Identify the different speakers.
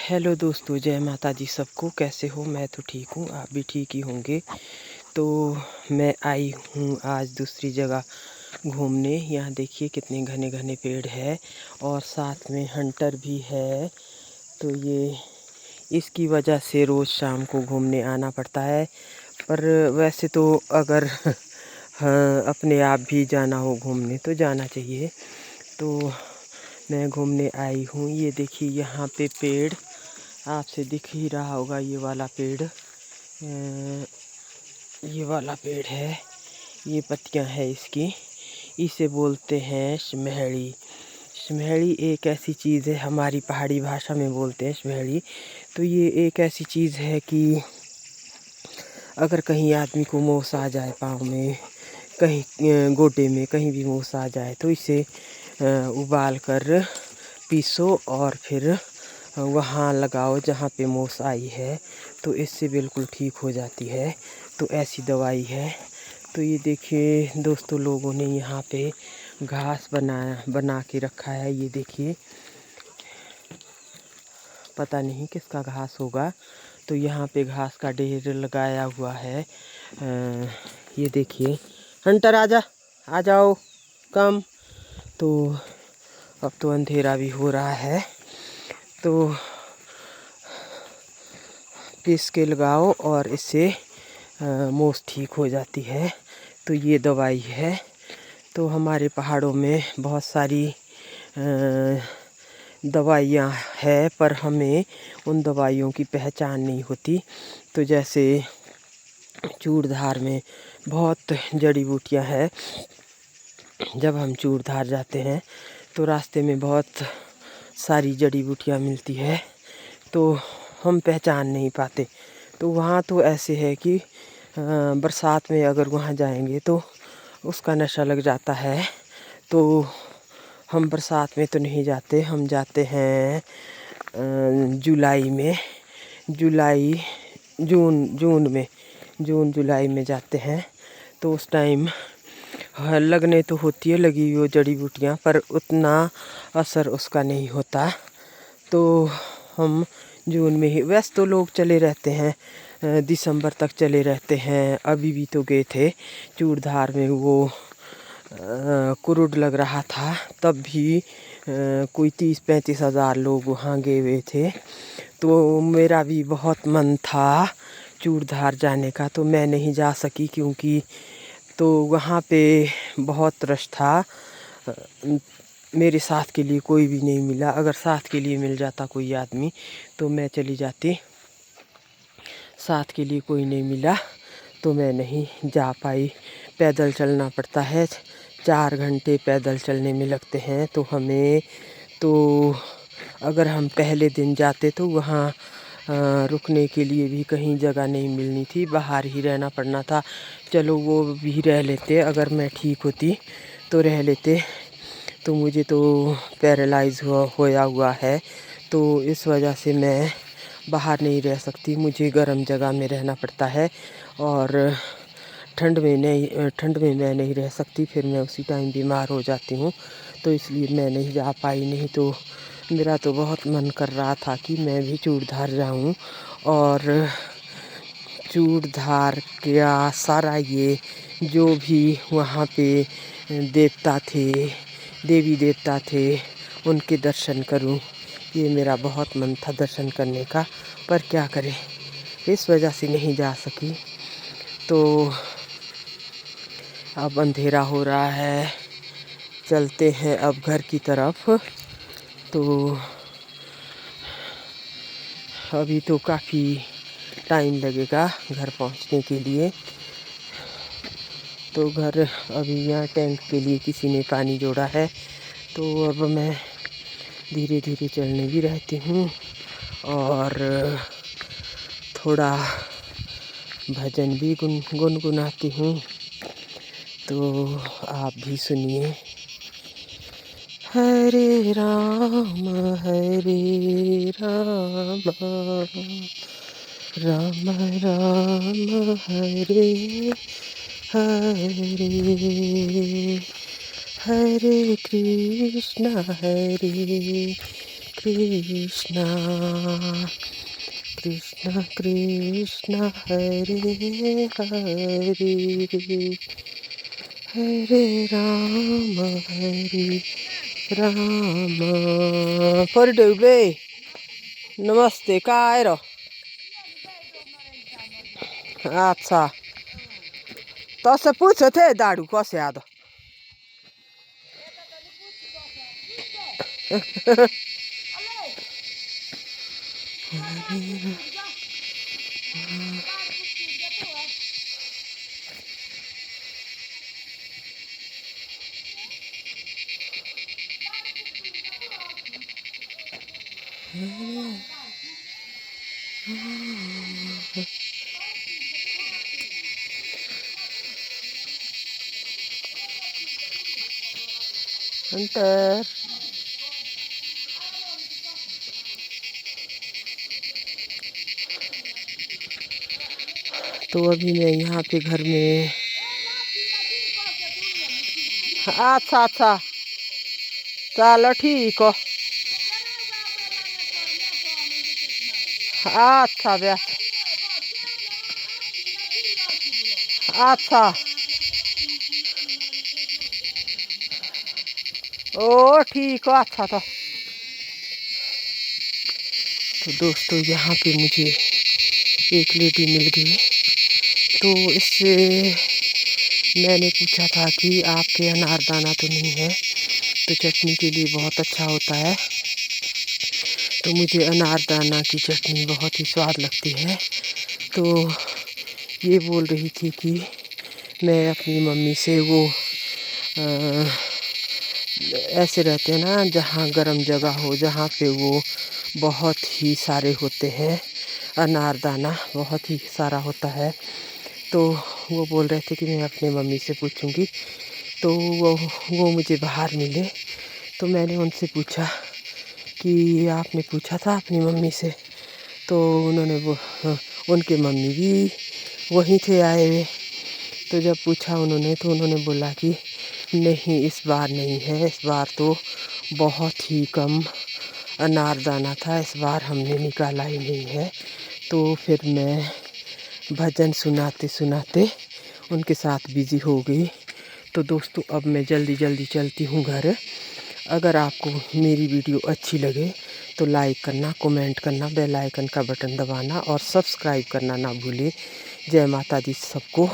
Speaker 1: Hello दोस्तों, जय माता दी सबको। कैसे हो? मैं तो ठीक हूँ, आप भी ठीक ही होंगे। तो मैं आई हूँ आज दूसरी जगह घूमने। यहाँ देखिए कितने घने घने पेड़ है और साथ में हंटर भी है। तो ये इसकी वजह से रोज़ शाम को घूमने आना पड़ता है। पर वैसे तो अगर हाँ, अपने आप भी जाना हो घूमने तो जाना चाहिए। तो मैं घूमने आई हूँ। ये देखिए यहाँ पे पेड़ आपसे दिख ही रहा होगा। ये वाला पेड़ ये वाला पेड़ है। ये पत्तियां है इसकी, इसे बोलते हैं शमहड़ी। शमहड़ी एक ऐसी चीज़ है, हमारी पहाड़ी भाषा में बोलते हैं शमहड़ी। तो ये एक ऐसी चीज़ है कि अगर कहीं आदमी को मोस आ जाए पाँव में, कहीं गोडे में, कहीं भी मोस आ जाए तो इसे उबाल कर पीसो और फिर वहाँ लगाओ जहाँ पे मोस आई है, तो इससे बिल्कुल ठीक हो जाती है। तो ऐसी दवाई है। तो ये देखिए दोस्तों, लोगों ने यहाँ पे घास बना के रखा है। ये देखिए, पता नहीं किसका घास होगा। तो यहाँ पे घास का ढेर लगाया हुआ है। ये देखिए, हंटर आजा, आ जाओ, कम। तो अब तो अंधेरा भी हो रहा है, तो पीस के लगाओ और इससे मोस ठीक हो जाती है। तो ये दवाई है। तो हमारे पहाड़ों में बहुत सारी दवाइयाँ है, पर हमें उन दवाइयों की पहचान नहीं होती। तो जैसे चूड़धार में बहुत जड़ी बूटियाँ हैं। जब हम चूड़धार जाते हैं तो रास्ते में बहुत सारी जड़ी बूटियाँ मिलती है, तो हम पहचान नहीं पाते। तो वहाँ तो ऐसे है कि बरसात में अगर वहाँ जाएंगे तो उसका नशा लग जाता है। तो हम बरसात में तो नहीं जाते, हम जाते हैं जुलाई में, जुलाई जून जुलाई में जाते हैं। तो उस टाइम लगने तो होती है लगी हुई वो जड़ी बूटियाँ, पर उतना असर उसका नहीं होता। तो हम जून में ही, वैसे तो लोग चले रहते हैं, दिसंबर तक चले रहते हैं। अभी भी तो गए थे चूड़धार में, वो कुरुड लग रहा था, तब भी कोई 30-35 हज़ार लोग वहाँ गए हुए थे। तो मेरा भी बहुत मन था चूड़धार जाने का, तो मैं नहीं जा सकी क्योंकि तो वहाँ पे बहुत रश था। मेरे साथ के लिए कोई भी नहीं मिला। अगर साथ के लिए मिल जाता कोई आदमी तो मैं चली जाती। साथ के लिए कोई नहीं मिला तो मैं नहीं जा पाई। पैदल चलना पड़ता है, 4 घंटे पैदल चलने में लगते हैं। तो हमें तो अगर हम पहले दिन जाते तो वहाँ रुकने के लिए भी कहीं जगह नहीं मिलनी थी, बाहर ही रहना पड़ना था। चलो वो भी रह लेते, अगर मैं ठीक होती तो रह लेते। तो मुझे तो पैरालाइज होया हुआ है, तो इस वजह से मैं बाहर नहीं रह सकती। मुझे गर्म जगह में रहना पड़ता है और ठंड में मैं नहीं रह सकती, फिर मैं उसी टाइम बीमार हो जाती हूँ। तो इसलिए मैं नहीं जा पाई। नहीं तो मेरा तो बहुत मन कर रहा था कि मैं भी चूड़धार जाऊँ और चूड़धार का सारा ये जो भी वहाँ पे देवता थे, देवी देवता थे, उनके दर्शन करूं। ये मेरा बहुत मन था दर्शन करने का, पर क्या करें, इस वजह से नहीं जा सकी। तो अब अंधेरा हो रहा है, चलते हैं अब घर की तरफ। तो अभी तो काफ़ी टाइम लगेगा घर पहुंचने के लिए। तो घर अभी यहाँ टैंक के लिए किसी ने पानी जोड़ा है, तो अब मैं धीरे धीरे चलने भी रहती हूँ और थोड़ा भजन भी गुनगुनाती हूँ। तो आप भी सुनिए। हरे राम राम राम हरे हरे, हरे कृष्णा कृष्णा कृष्ण कृष्ण हरे हरे हरे राम पर डुबे नमस्ते का आएर अच्छा तसे पूछो थे दाडू कसे आद अंतर तो अभी मैं यहाँ पे घर में अच्छा अच्छा चलो ठीक हो अच्छा ब्या अच्छा ओ ठीक हो अच्छा तो दोस्तों यहाँ पे मुझे एक लेडी मिल गई तो इससे मैंने पूछा था कि आपके अनारदाना तो नहीं है तो चटनी के लिए बहुत अच्छा होता है तो मुझे अनारदाना की चटनी बहुत ही स्वाद लगती है तो ये बोल रही थी कि मैं अपनी मम्मी से वो ऐसे रहते हैं ना जहाँ गर्म जगह हो जहाँ पे वो बहुत ही सारे होते हैं अनारदाना बहुत ही सारा होता है तो वो बोल रहे थे कि मैं अपनी मम्मी से पूछूंगी तो वो मुझे बाहर मिले तो मैंने उनसे पूछा कि आपने पूछा था अपनी मम्मी से तो उन्होंने वो उनके मम्मी भी वहीं थे आए हुए तो जब पूछा उन्होंने तो उन्होंने बोला कि नहीं इस बार नहीं है इस बार तो बहुत ही कम अनारदाना था इस बार हमने निकाला ही नहीं है तो फिर मैं भजन सुनाते सुनाते उनके साथ बिज़ी हो गई तो दोस्तों अब मैं जल्दी जल्दी चलती हूँ घर अगर आपको मेरी वीडियो अच्छी लगे तो लाइक करना कमेंट करना बेल आइकन का बटन दबाना और सब्सक्राइब करना ना भूलें जय माता दी सबको।